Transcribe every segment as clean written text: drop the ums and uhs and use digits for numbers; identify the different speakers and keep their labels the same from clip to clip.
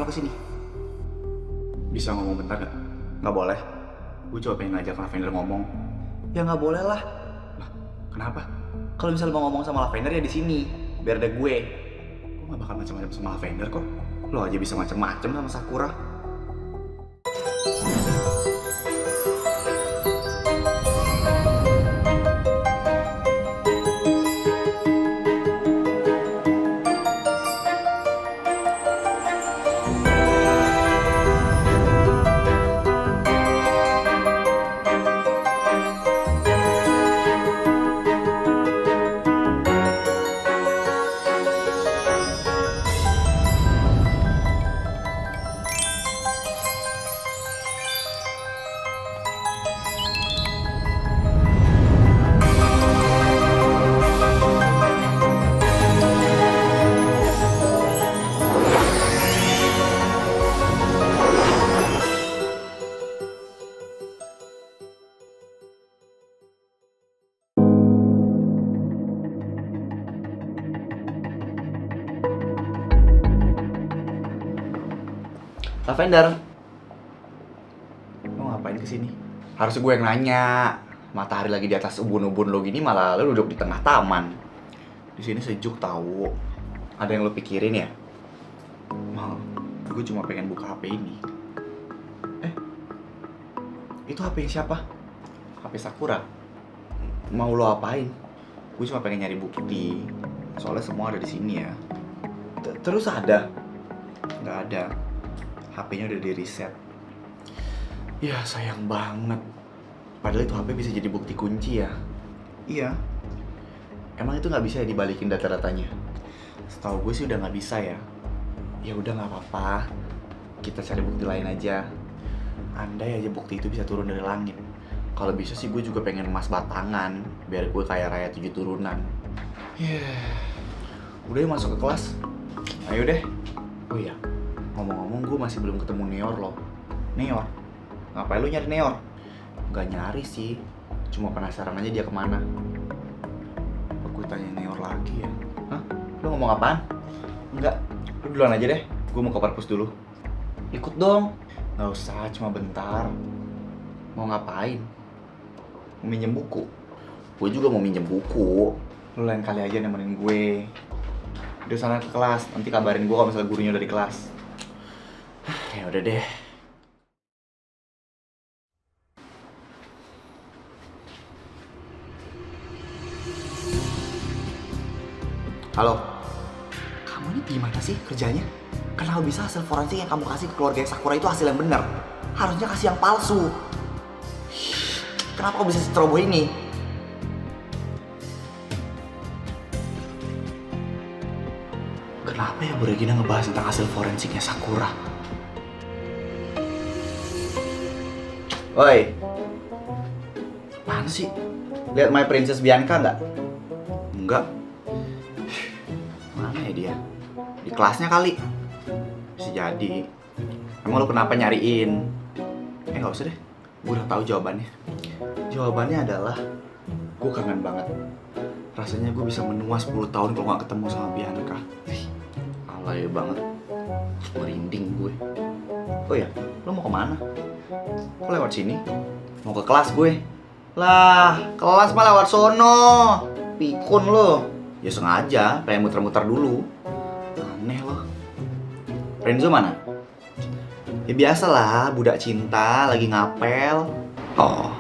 Speaker 1: lo kesini? Bisa ngomong bentar gak? Nggak boleh. Gue coba pengen ngajak Lavender ngomong. Ya nggak boleh lah. Lah, kenapa? Kalau misalnya mau ngomong sama Lavender ya di sini, biar ada gue. Gue nggak bakal macam-macam sama Lavender kok. Lo aja bisa macam-macam sama Sakura. Lavender, lo ngapain kesini? Harusnya gue yang nanya. Matahari lagi di atas ubun-ubun lo gini, malah lo duduk di tengah taman. Di sini sejuk tahu. Ada yang lo pikirin ya? Mal, gue cuma pengen buka HP ini. Itu HP siapa? HP Sakura. Mau lo apain? Gue cuma pengen nyari bukti. Soalnya semua ada di sini ya. Terus ada? Nggak ada. HP-nya udah di-reset. Ya sayang banget. Padahal itu HP bisa jadi bukti kunci ya. Iya. Emang itu nggak bisa ya dibalikin data-datanya? Setahu gue sih udah nggak bisa ya. Ya udah nggak apa-apa. Kita cari bukti lain aja. Andai aja bukti itu bisa turun dari langit. Kalau bisa sih gue juga pengen emas batangan. Biar gue kaya raya 7 turunan. Udah yuk masuk ke kelas. Ayo deh. Oh iya, ngomong-ngomong gue masih belum ketemu Neor loh. Neor? Ngapain lu nyari Neor? Gak nyari sih, cuma penasaran aja dia kemana. Apa gue tanya Neor lagi ya? Hah? Lu ngomong apaan? Enggak, lu duluan aja deh. Gue mau ke perpus dulu. Ikut dong. Gak usah, cuma bentar. Mau ngapain? Mau minjem buku? Gue juga mau minjem buku. Lu lain kali aja nemenin gue. Udah sana ke kelas, nanti kabarin gue kalau misalnya gurunya udah di kelas. Ya udah deh. Halo. Kamu ini gimana sih kerjanya? Kenapa bisa hasil forensik yang kamu kasih ke keluarga Sakura itu hasil yang benar? Harusnya kasih yang palsu. Kenapa kau bisa seceroboh ini? Kenapa ya Bu Regina ngebahas tentang hasil forensiknya Sakura? Woi, apaan sih? Lihat My Princess Bianca nggak? Enggak. Mana ya dia? Di kelasnya kali. Bisa jadi. Emang lo kenapa nyariin? Nggak usah deh. Gue udah tahu jawabannya. Jawabannya adalah gue kangen banget. Rasanya gue bisa menua 10 tahun kalau nggak ketemu sama Bianca. Alay banget. Merinding gue. Oh ya, lo mau kemana? Kok lewat sini? Mau ke kelas gue. Lah, kelas mah lewat sono. Pikun lo. Ya sengaja, pengen muter-muter dulu. Aneh lo. Renzo mana? Ya biasalah, budak cinta lagi ngapel. Oh.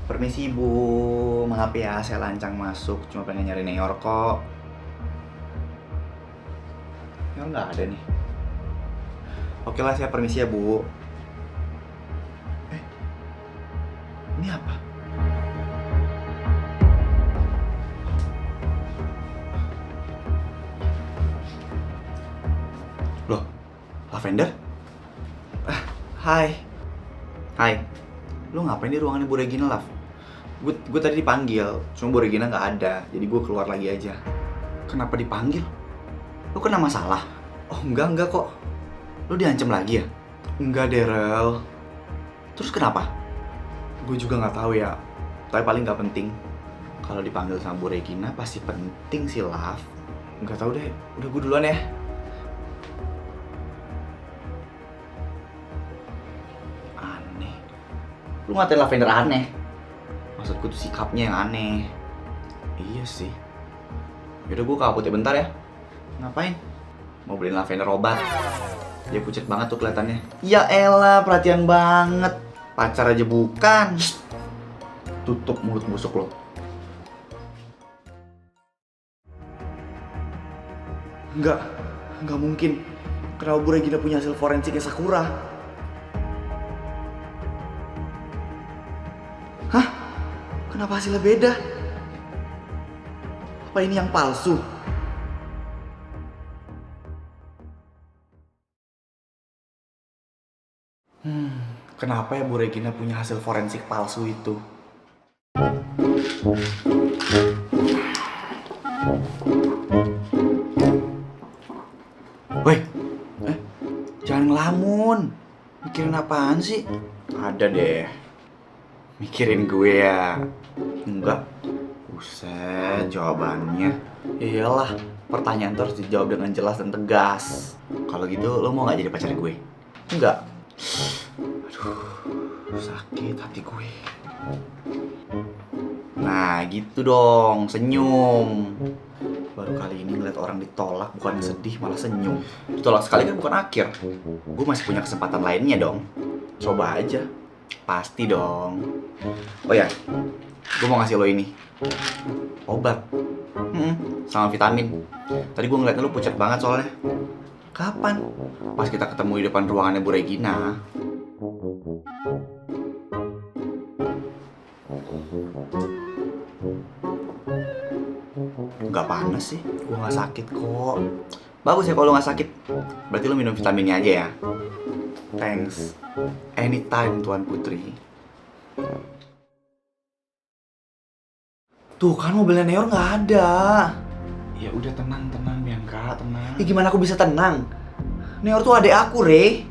Speaker 1: Permisi Bu, maaf ya saya lancang masuk, cuma pengen nyari Neor kok. Neor nggak ada nih. Oke lah, saya permisi ya Bu. Ini apa? Loh, Lavender? Hai. Hai. Lu ngapain di ruangannya Bu Regina, Lav? Gue tadi dipanggil, cuma Bu Regina nggak ada, jadi gue keluar lagi aja. Kenapa dipanggil? Lu kena masalah? Oh enggak kok. Lu diancam lagi ya? Enggak deh, Rel. Terus kenapa? Gue juga nggak tahu ya, tapi paling nggak penting. Kalau dipanggil sama Bu Regina pasti penting sih, Lav. Nggak tahu deh, udah gue duluan ya. Aneh. Lu ngatain Lavender aneh. Maksudku tuh sikapnya yang aneh. Iya sih. Yaudah gue ke Apotek bentar ya. Ngapain? Mau beliin Lavender obat. Dia pucet banget tuh kelihatannya. Ya elah, perhatian banget. Pacar aja bukan. Tutup mulut busuk lo. Enggak mungkin. Kenapa Bu Regina punya hasil forensiknya Sakura? Hah? Kenapa hasilnya beda? Apa ini yang palsu? Kenapa ya Bu Regina punya hasil forensik palsu itu? Woi, jangan ngelamun. Mikirin apaan sih? Ada deh. Mikirin gue ya? Enggak. Buset, jawabannya. Iyalah, pertanyaan tuh harus dijawab dengan jelas dan tegas. Kalau gitu, lo mau gak jadi pacar gue? Enggak. Aduh, sakit hati gue. Nah, gitu dong, senyum. Baru kali ini ngeliat orang ditolak, bukan sedih, malah senyum. Ditolak sekali kan bukan akhir. Gue masih punya kesempatan lainnya dong. Coba aja. Pasti dong. Oh ya, gue mau ngasih lo ini. Obat. Sama vitamin. Tadi gue ngeliatnya lo pucat banget soalnya. Kapan? Pas kita ketemu di depan ruangannya Bu Regina. Gak panas sih, gue gak sakit kok. Bagus ya kalau gak sakit. Berarti lo minum vitaminnya aja ya. Thanks. Anytime Tuan Putri. Tuh kan mobilnya Neor gak ada. Ya udah tenang Bianca, tenang. Ya gimana aku bisa tenang? Neor tuh adek aku, Re.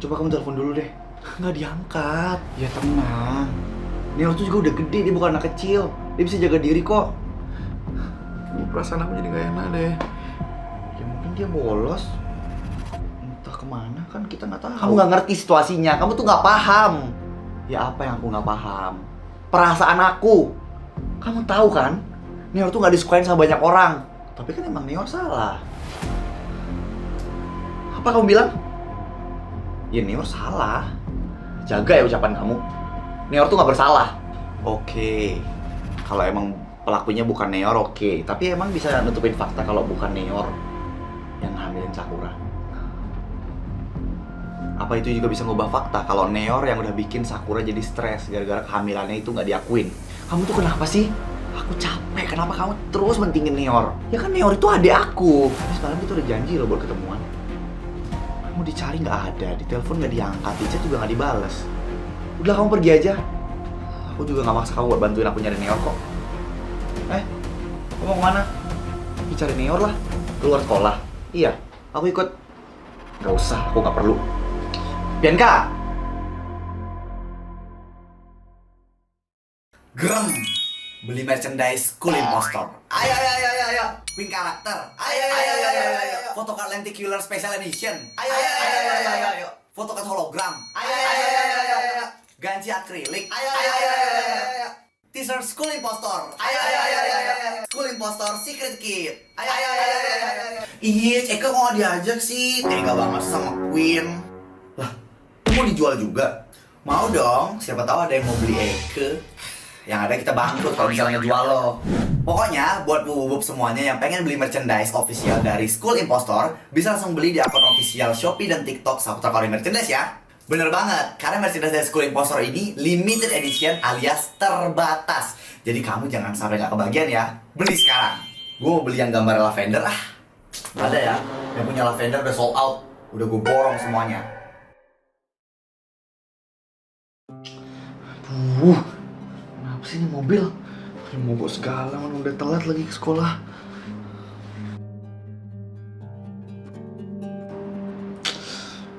Speaker 1: Coba kamu telepon dulu deh. Gak diangkat. Ya tenang. Neor tuh juga udah gede, dia bukan anak kecil. Dia bisa jaga diri kok. Perasaan aku jadi gak enak deh. Ya mungkin dia bolos. Entah kemana kan kita gak tahu. Kamu gak ngerti situasinya, kamu tuh gak paham. Ya apa yang aku gak paham? Perasaan aku. Kamu tahu kan, Neor tuh gak disukain sama banyak orang. Tapi kan emang Neor salah. Apa kamu bilang? Ya Neor salah. Jaga ya ucapan kamu. Neor tuh gak bersalah. Oke. Kalau emang pelakunya bukan Neor, oke. Tapi emang bisa nutupin fakta kalau bukan Neor yang hamilin Sakura. Apa itu juga bisa ngubah fakta kalau Neor yang udah bikin Sakura jadi stres gara-gara kehamilannya itu nggak diakuin. Kamu tuh kenapa sih? Aku capek, kenapa kamu terus mentingin Neor? Ya kan Neor itu adik aku. Tapi sekarang kita udah janji loh buat ketemuan. Kamu dicari nggak ada, di telepon nggak diangkat, di chat juga nggak dibales. Udah kamu pergi aja. Aku juga nggak maksa kamu buat bantuin aku nyari Neor kok. Kamu mau kemana? Cari Neor lah, keluar sekolah. Iya, aku ikut. Gak usah, aku gak perlu. Bianca! Grem! Beli merchandise School Impostor. Ayo. Pin karakter. Ayo. Photocard lenticular special edition. Ayo. Photocard hologram. Ayo. Ganci akrilik. Ayo. T-shirt School Impostor. Ayo. School Impostor Secret Kit. Ayo. Iya, Eka kok gak diajak sih? Tega banget sama Queen. Lah, mau dijual juga? Mau dong, siapa tahu ada yang mau beli Eka. Yang ada kita bangkrut kalau misalnya ngejual lo. Pokoknya buat bubuk semuanya yang pengen beli merchandise official dari School Impostor, bisa langsung beli di akun official Shopee dan TikTok Saputra Kori Merchandise ya. Bener banget, karena merchandise dari School Impostor ini limited edition alias terbatas. Jadi kamu jangan sampai gak kebagian ya. Beli sekarang. Gue mau beli yang gambar lavender Gak ada ya, yang punya lavender udah sold out. Udah gue borong semuanya. Aduh, kenapa sih ini mobil? Mogok segala, man. Udah telat lagi ke sekolah.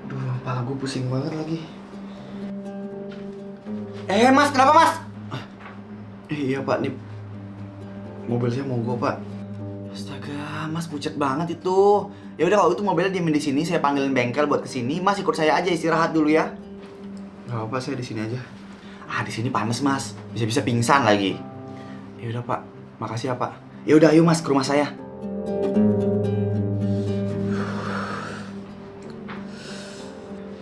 Speaker 1: Aduh, kepala gue pusing banget lagi. Mas, kenapa mas? Iya pak, nih mobil saya mogok pak. Astaga, Ah, Mas pucet banget itu. Ya udah kalau itu mobilnya diemin di sini, saya panggilin bengkel buat kesini. Mas ikut saya aja istirahat dulu ya. Gak apa, saya di sini aja. Ah, di sini panas Mas, bisa-bisa pingsan lagi. Ya udah Pak, makasih ya Pak. Ya udah ayo Mas ke rumah saya.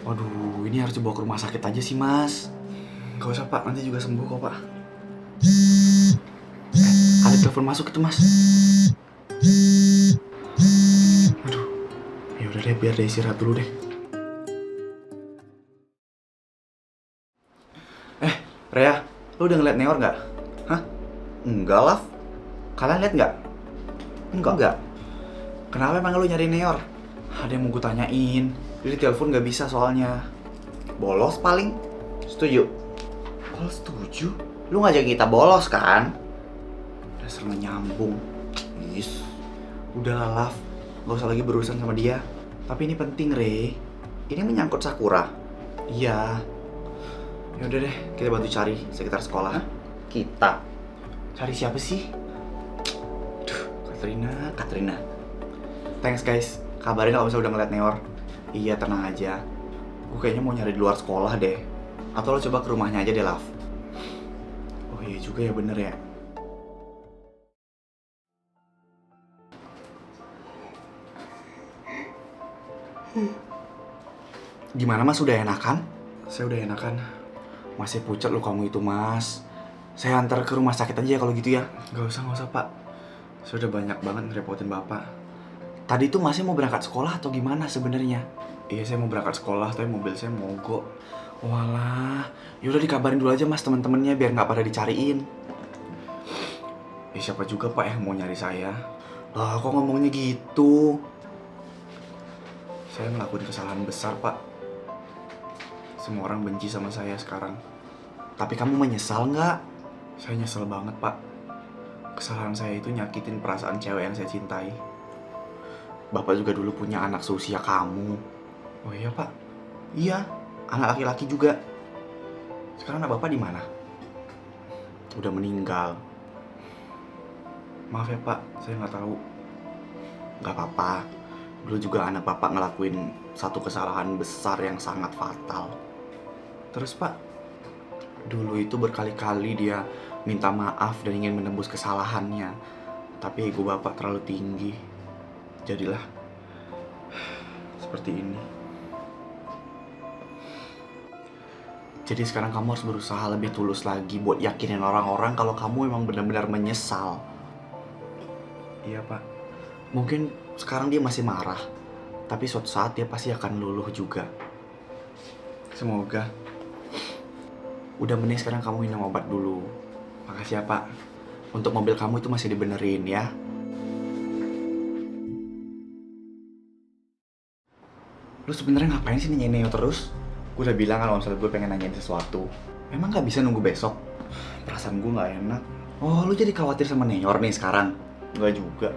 Speaker 1: Waduh, ini harus dibawa ke rumah sakit aja sih Mas. Gak usah Pak, nanti juga sembuh kok Pak. Ada telepon masuk itu Mas. Aduh, ya udah deh, biar dia istirahat dulu deh. Rea, lu udah ngeliat Neor nggak? Hah? Enggak lah. Kalian lihat nggak? Enggak. Kenapa emang lu nyari Neor? Ada yang mau gue tanyain. Jadi telepon nggak bisa soalnya. Bolos paling? Setuju? Kalau setuju? Lu ngajak kita bolos kan? Dasar nggak nyambung. Is. Udah lah, Laf. Gak usah lagi berurusan sama dia. Tapi ini penting, Re. Ini menyangkut Sakura. Iya. Ya udah deh, kita bantu cari sekitar sekolah. Hah? Kita? Cari siapa sih? Duh, Katrina. Thanks guys. Kabarin kalau misalnya udah ngeliat Neor. Iya, tenang aja. Gue kayaknya mau nyari di luar sekolah deh. Atau lo coba ke rumahnya aja deh, Laf. Oh iya juga ya, bener ya. Gimana Mas, udah enakan? Saya udah enakan. Masih pucat lo kamu itu Mas. Saya antar ke rumah sakit aja ya kalau gitu ya. Gak usah Pak. Saya udah banyak banget ngerepotin Bapak. Tadi tuh Masnya mau berangkat sekolah atau gimana sebenarnya? Iya, saya mau berangkat sekolah tapi mobil saya mogok. Walah, yaudah dikabarin dulu aja Mas teman-temannya biar nggak pada dicariin. Siapa juga Pak yang mau nyari saya? Lah, kok ngomongnya gitu? Saya ngelakuin kesalahan besar Pak. Semua orang benci sama saya sekarang. Tapi kamu menyesal nggak? Saya nyesel banget Pak. Kesalahan saya itu nyakitin perasaan cewek yang saya cintai. Bapak juga dulu punya anak seusia kamu. Oh iya Pak? Iya, anak laki-laki juga. Sekarang anak Bapak di mana? Udah meninggal. Maaf ya Pak, saya nggak tahu. Nggak apa-apa. Dulu juga anak Bapak ngelakuin satu kesalahan besar yang sangat fatal. Terus Pak, dulu itu berkali-kali dia minta maaf dan ingin menebus kesalahannya. Tapi ego Bapak terlalu tinggi. Jadilah seperti ini. Jadi sekarang kamu harus berusaha lebih tulus lagi buat yakinin orang-orang kalau kamu emang benar-benar menyesal. Iya Pak. Mungkin sekarang dia masih marah, tapi suatu saat dia pasti akan luluh juga. Semoga. Udah, mending sekarang kamu minum obat dulu. Makasih ya Pak. Untuk mobil kamu itu masih dibenerin ya. Lu sebenarnya ngapain sih nanyain Neo terus? Gue udah bilang kalau misalnya gue pengen nanyain sesuatu. Emang gak bisa nunggu besok? Perasaan gue gak enak. Oh, lu jadi khawatir sama Neor nih sekarang? Enggak juga.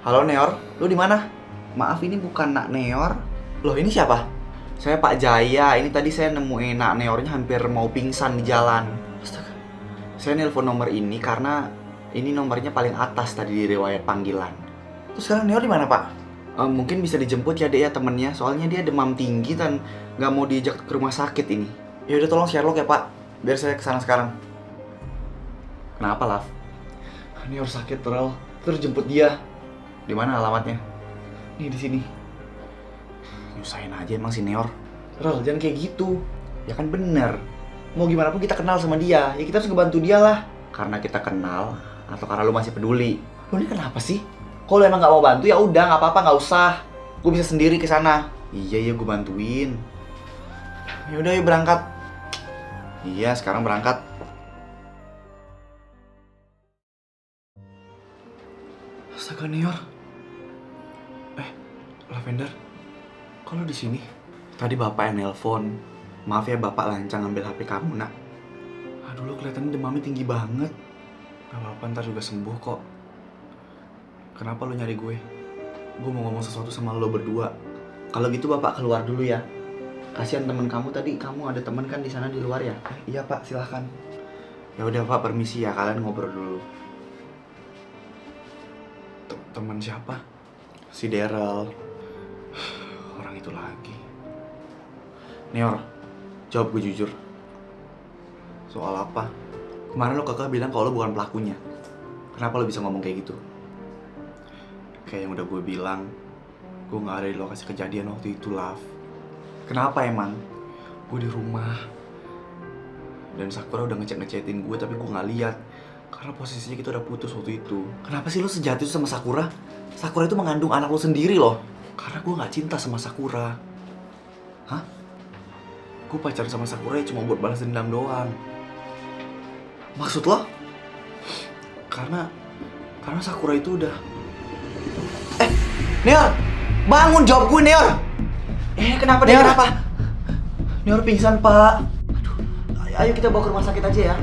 Speaker 1: Halo Neor, lu di mana? Maaf, ini bukan Nak Neor. Loh, ini siapa? Saya Pak Jaya. Ini tadi saya nemuin Nak Neornya hampir mau pingsan di jalan. Astaga. Saya nelpon nomor ini karena ini nomornya paling atas tadi di riwayat panggilan. Terus sekarang Neor di mana Pak? Mungkin bisa dijemput ya Dek ya temennya. Soalnya dia demam tinggi dan nggak mau diajak ke rumah sakit ini. Ya udah, tolong Sherlock ya Pak. Biar saya kesana sekarang. Kenapa, Laf? Neor sakit, Rel. Terus jemput dia. Di mana alamatnya? Nih, di sini. Nyusahin aja emang si Neor. Rel, jangan kayak gitu. Ya kan bener. Mau gimana pun kita kenal sama dia. Ya kita harus ngebantu dia lah. Karena kita kenal atau karena lu masih peduli. Lu ini kenapa sih? Kalau emang nggak mau bantu ya udah, nggak apa-apa, nggak usah. Gue bisa sendiri ke sana. Iya, gue bantuin. Ya udah, yuk berangkat. Iya, sekarang berangkat. Astaga, Neor. Lavender, kok lo di sini? Tadi Bapak yang nelpon. Maaf ya Bapak lancang ngambil HP kamu, Nak. Aduh, lo kelihatannya demamnya tinggi banget. Gak apa-apa, ntar juga sembuh kok. Kenapa lo nyari gue? Gue mau ngomong sesuatu sama lo berdua. Kalau gitu Bapak keluar dulu ya. Kasihan temen kamu tadi, kamu ada temen kan di sana di luar ya? Iya Pak, silahkan. Ya udah Pak, permisi ya, kalian ngobrol dulu. Teman siapa? Si Daryl. Orang itu lagi. Neor, jawab gue jujur. Soal apa? Kemarin lo kekeh bilang kalau lo bukan pelakunya. Kenapa lo bisa ngomong kayak gitu? Kayak yang udah gue bilang, gue gak ada di lokasi kejadian waktu itu, Love. Kenapa emang? Gue di rumah. Dan Sakura udah ngechat-ngechatin gue, tapi gue gak lihat. Karena posisinya kita udah putus waktu itu. Kenapa sih lo sejahat itu sama Sakura? Sakura itu mengandung anak lo sendiri loh. Karena gue gak cinta sama Sakura. Hah? Gue pacaran sama Sakura ya cuma buat balas dendam doang. Maksud lo? Karena Sakura itu udah... Neor! Bangun, jawab gue, Neor!
Speaker 2: Kenapa
Speaker 1: Neor,
Speaker 2: Kenapa?
Speaker 1: Neor pingsan, Pak. Aduh, ayo kita bawa ke rumah sakit aja ya.